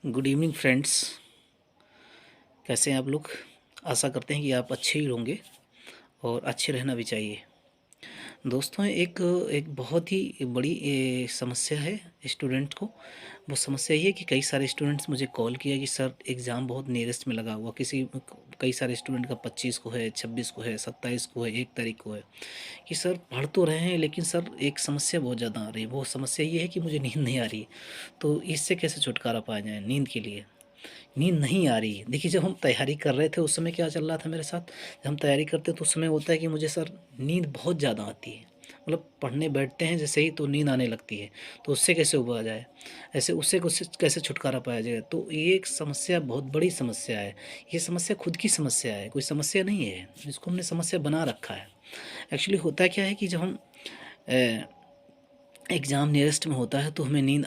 Good evening friends. कैसे हैं आप लोग? आशा करते हैं कि आप अच्छे ही होंगे और अच्छे रहना भी चाहिए। दोस्तों, एक एक बहुत ही बड़ी समस्या है स्टूडेंट को। वो समस्या ये है कि कई सारे स्टूडेंट्स मुझे कॉल किया कि सर एग्ज़ाम बहुत नियरेस्ट में लगा हुआ, कई सारे स्टूडेंट का 25 को है, 26 को है, 27 को है, 1 तारीख को है, कि सर पढ़ तो रहे हैं लेकिन सर एक समस्या बहुत ज़्यादा आ रही है। वो समस्या ये है कि मुझे नींद नहीं आ रही। तो इससे कैसे छुटकारा पाया जाए नींद के लिए? नींद नहीं आ रही। देखिए, जब हम तैयारी कर रहे थे उस समय क्या चल रहा था मेरे साथ। जब हम तैयारी करते हैं तो उस समय होता है कि मुझे सर नींद बहुत ज़्यादा आती है। मतलब पढ़ने बैठते हैं जैसे ही तो नींद आने लगती है। तो उससे कैसे उबरा जाए? ऐसे उससे कैसे छुटकारा पाया जाए? तो ये एक समस्या, बहुत बड़ी समस्या है। ये समस्या खुद की समस्या है, कोई समस्या नहीं है। इसको हमने समस्या बना रखा है। एक्चुअली होता क्या है कि जब हम एग्ज़ाम नियरेस्ट में होता है तो हमें नींद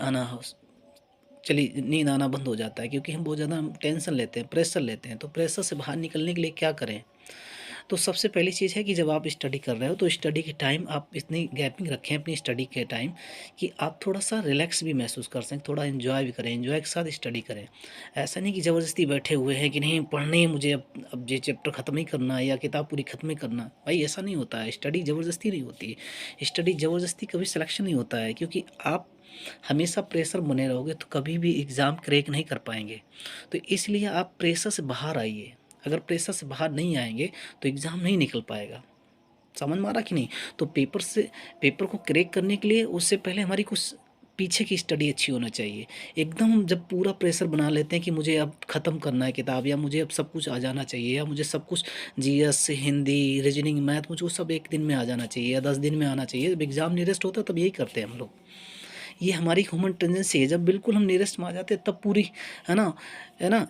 आना बंद हो जाता है, क्योंकि हम बहुत ज़्यादा टेंशन लेते हैं, प्रेशर लेते हैं। तो प्रेशर से बाहर निकलने के लिए क्या करें? तो सबसे पहली चीज़ है कि जब आप स्टडी कर रहे हो तो स्टडी के टाइम आप इतनी गैपिंग रखें अपनी स्टडी के टाइम कि आप थोड़ा-सा रिलैक्स भी महसूस कर सकें, थोड़ा एन्जॉय भी करें, एन्जॉय के साथ स्टडी करें। ऐसा नहीं कि ज़बरदस्ती बैठे हुए हैं कि नहीं पढ़ना ही है मुझे, अब ये चैप्टर ख़त्म ही करना है या किताब पूरी ख़त्म ही करना है। भाई ऐसा नहीं होता है, स्टडी ज़बरदस्ती नहीं होती है। स्टडी ज़बरदस्ती कभी सिलेक्शन नहीं होता है, क्योंकि आप हमेशा प्रेशर बने रहोगे तो कभी भी एग्ज़ाम क्रैक नहीं कर पाएँगे। तो इसलिए आप प्रेशर से बाहर आइए। अगर प्रेशर से बाहर नहीं आएँगे तो एग्ज़ाम नहीं निकल पाएगा। समझ में आ रहा कि नहीं? तो पेपर को क्रैक करने के लिए उससे पहले हमारी कुछ पीछे की स्टडी अच्छी होना चाहिए। एकदम हम जब पूरा प्रेशर बना लेते हैं कि मुझे अब ख़त्म करना है किताब, या मुझे अब सब कुछ आ जाना चाहिए, या मुझे सब कुछ जीएस, हिंदी, रीजनिंग, मैथ मुझे वो सब 1 दिन में आ जाना चाहिए या 10 दिन में आना चाहिए। जब एग्ज़ाम नियरेस्ट होता है तब यही करते हैं हम लोग। ये हमारी ह्यूमन टेंडेंसी है। जब बिल्कुल हम नियरेस्ट में आ जाते हैं तब पूरी, है ना, है ना,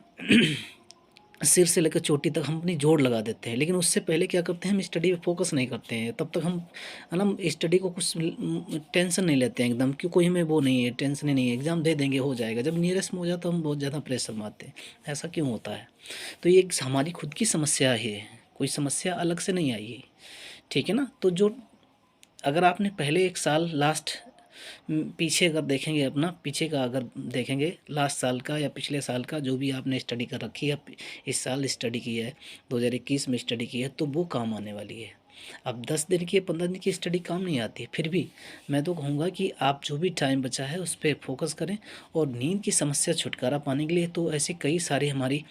सिर से लेकर चोटी तक हम अपनी जोड़ लगा देते हैं। लेकिन उससे पहले क्या करते हैं, हम स्टडी पे फोकस नहीं करते हैं। तब तक हम, है ना, स्टडी को कुछ टेंशन नहीं लेते हैं एकदम, क्यों कोई हमें वो नहीं है, टेंशन ही नहीं है, एग्ज़ाम दे देंगे हो जाएगा। जब नियरेस्ट में हो जाता है तो हम बहुत ज़्यादा प्रेशर मारते हैं। ऐसा क्यों होता है? तो ये एक हमारी खुद की समस्या है, कोई समस्या अलग से नहीं आई है। ठीक है ना? तो जो, अगर आपने पहले 1 साल लास्ट पीछे अगर देखेंगे, अपना पीछे का अगर देखेंगे, लास्ट साल का या पिछले साल का जो भी आपने स्टडी कर रखी है, इस साल स्टडी की है, 2021 में स्टडी की है, तो वो काम आने वाली है। अब 10 दिन की, 15 दिन की स्टडी काम नहीं आती। फिर भी मैं तो कहूँगा कि आप जो भी टाइम बचा है उस पर फोकस करें। और नींद की समस्या छुटकारा पाने के लिए तो ऐसे कई सारी हमारी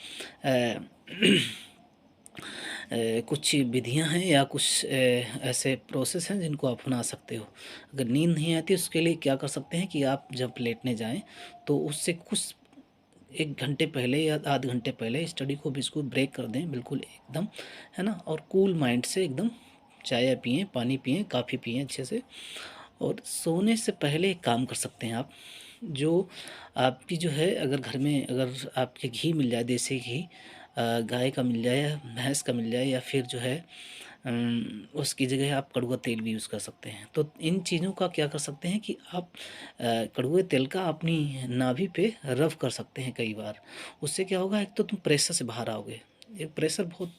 अ, कुछ विधियां हैं या कुछ ऐसे प्रोसेस हैं जिनको आप अपना सकते हो। अगर नींद नहीं आती उसके लिए क्या कर सकते हैं कि आप जब लेटने जाएं तो उससे कुछ 1 घंटे पहले या आधे घंटे पहले स्टडी को बिल्कुल ब्रेक कर दें, बिल्कुल एकदम, है ना, और कूल माइंड से एकदम चाय पिएं, पानी पिएं, काफ़ी पिएं अच्छे से। और सोने से पहले एक काम कर सकते हैं आप, जो आपकी जो है, अगर घर में अगर आपके घी मिल जाए, देसी घी, गाय का मिल जाए या भैंस का मिल जाए, या फिर जो है उसकी जगह आप कड़वा तेल भी यूज़ कर सकते हैं। तो इन चीज़ों का क्या कर सकते हैं कि आप कड़वे तेल का अपनी नाभि पे रब कर सकते हैं कई बार। उससे क्या होगा, एक तो तुम प्रेशर से बाहर आओगे। ये प्रेशर बहुत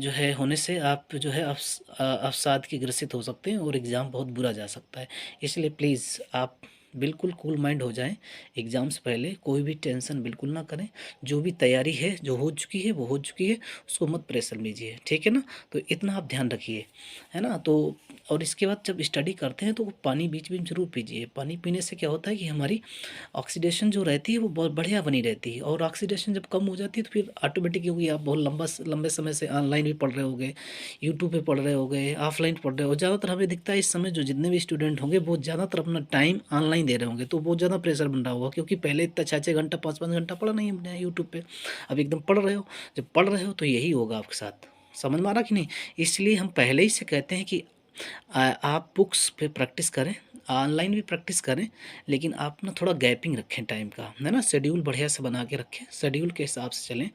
जो है होने से आप जो है अवसाद की ग्रसित हो सकते हैं और एग्ज़ाम बहुत बुरा जा सकता है। इसलिए प्लीज़ आप बिल्कुल कूल माइंड हो जाएं। एग्ज़ाम से पहले कोई भी टेंशन बिल्कुल ना करें। जो भी तैयारी है, जो हो चुकी है वो हो चुकी है, उसको मत प्रेशर लीजिए। ठीक है ना? तो इतना आप ध्यान रखिए, है ना? तो और इसके बाद जब स्टडी करते हैं तो पानी बीच बीच में ज़रूर पीजिए। पानी पीने से क्या होता है कि हमारी ऑक्सीडेशन जो रहती है वो बहुत बढ़िया बनी रहती है। और ऑक्सीडेशन जब कम हो जाती है तो फिर ऑटोमेटिक, क्योंकि आप बहुत लंबे समय से ऑनलाइन भी पढ़ रहे होगे, यूट्यूब पे पढ़ रहे होगे, ऑफलाइन पढ़ रहे हो, ज़्यादातर हमें दिखता है इस समय जो जितने भी स्टूडेंट होंगे वो ज़्यादातर अपना टाइम ऑनलाइन दे रहे होंगे। तो बहुत ज़्यादा प्रेशर बन रहा होगा, क्योंकि पहले इतना 6-6 घंटा, 5-5 घंटा पढ़ा नहीं हमने यूट्यूब पे। अब एकदम पढ़ रहे हो। जब पढ़ रहे हो तो यही होगा आपके साथ। समझ में आ रहा कि नहीं? इसलिए हम पहले ही से कहते हैं कि आप बुक्स पे प्रैक्टिस करें, ऑनलाइन भी प्रैक्टिस करें, लेकिन आप ना थोड़ा गैपिंग रखें टाइम का, है ना, शेड्यूल बढ़िया से बना के रखें, शेड्यूल के हिसाब से चलें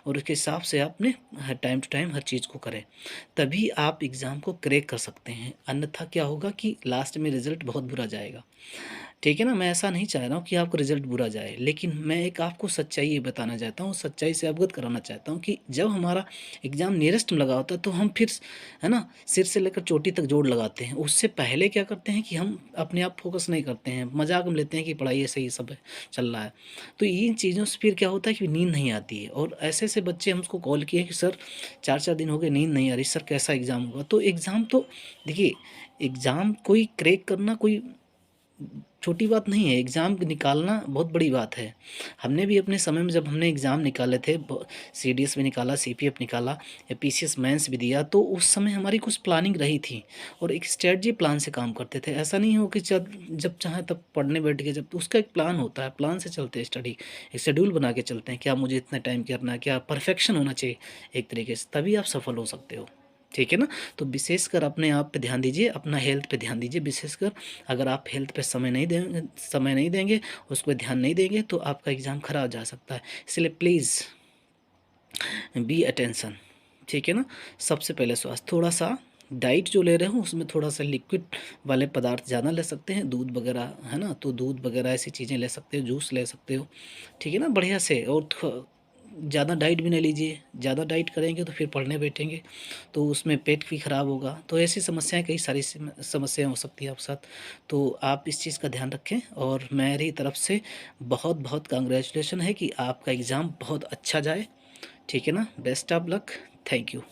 और उसके हिसाब से आपने हर टाइम टू टाइम हर चीज़ को करें। तभी आप एग्ज़ाम को क्रैक कर सकते हैं। अन्यथा क्या होगा कि लास्ट में रिज़ल्ट बहुत बुरा जाएगा। ठीक है ना? मैं ऐसा नहीं चाह रहा हूँ कि आपका रिज़ल्ट बुरा जाए, लेकिन मैं एक आपको सच्चाई ये बताना चाहता हूँ, सच्चाई से अवगत कराना चाहता हूँ कि जब हमारा एग्ज़ाम नियरेस्ट में लगा होता है, तो हम फिर है ना, सिर से लेकर चोटी तक जोड़ लगाते हैं। उससे पहले क्या करते हैं कि हम अपने आप फ़ोकस नहीं करते हैं, मज़ाक में लेते हैं कि पढ़ाई ऐसे ही सब है, चल रहा है। तो इन चीज़ों से फिर क्या होता है कि नींद नहीं आती है, और ऐसे-ऐसे बच्चे हमको कॉल किए कि सर 4-4 दिन हो गए नींद नहीं आ रही, सर कैसा एग्ज़ाम होगा? तो एग्ज़ाम तो देखिए, एग्ज़ाम कोई क्रैक करना कोई छोटी बात नहीं है, एग्ज़ाम निकालना बहुत बड़ी बात है। हमने भी अपने समय में जब हमने एग्ज़ाम निकाले थे, सीडीएस भी निकाला, सीपीएफ निकाला या पीसीएस मेंस भी दिया, तो उस समय हमारी कुछ प्लानिंग रही थी और एक स्ट्रेटजी प्लान से काम करते थे। ऐसा नहीं हो कि जब जब चाहे तब पढ़ने बैठ गए, जब तो उसका एक प्लान होता है, प्लान से चलते हैं स्टडी, एक शेड्यूल बना के चलते हैं, क्या मुझे इतना टाइम करना है, क्या परफेक्शन होना चाहिए एक तरीके से, तभी आप सफल हो सकते हो। ठीक है ना? तो विशेषकर अपने आप पे ध्यान दीजिए, अपना हेल्थ पे ध्यान दीजिए विशेषकर। अगर आप हेल्थ पे समय नहीं देंगे, उस पे ध्यान नहीं देंगे, तो आपका एग्ज़ाम खराब जा सकता है। इसलिए प्लीज़ बी अटेंशन, ठीक है ना? सबसे पहले स्वास्थ्य, थोड़ा-सा डाइट जो ले रहे हो उसमें थोड़ा-सा लिक्विड वाले पदार्थ ज़्यादा ले सकते हैं, दूध वगैरह, है ना? तो दूध वगैरह ऐसी चीज़ें ले सकते हो, जूस ले सकते हो, ठीक है ना? बढ़िया से, और ज़्यादा डाइट भी नहीं लीजिए, ज़्यादा डाइट करेंगे तो फिर पढ़ने बैठेंगे तो उसमें पेट भी खराब होगा। तो ऐसी समस्याएँ, कई सारी समस्याएँ हो सकती हैं आपके साथ। तो आप इस चीज़ का ध्यान रखें, और मेरी तरफ से बहुत-बहुत कांग्रेचुलेशन है कि आपका एग्ज़ाम बहुत अच्छा जाए, ठीक है ना? Best of luck. Thank you.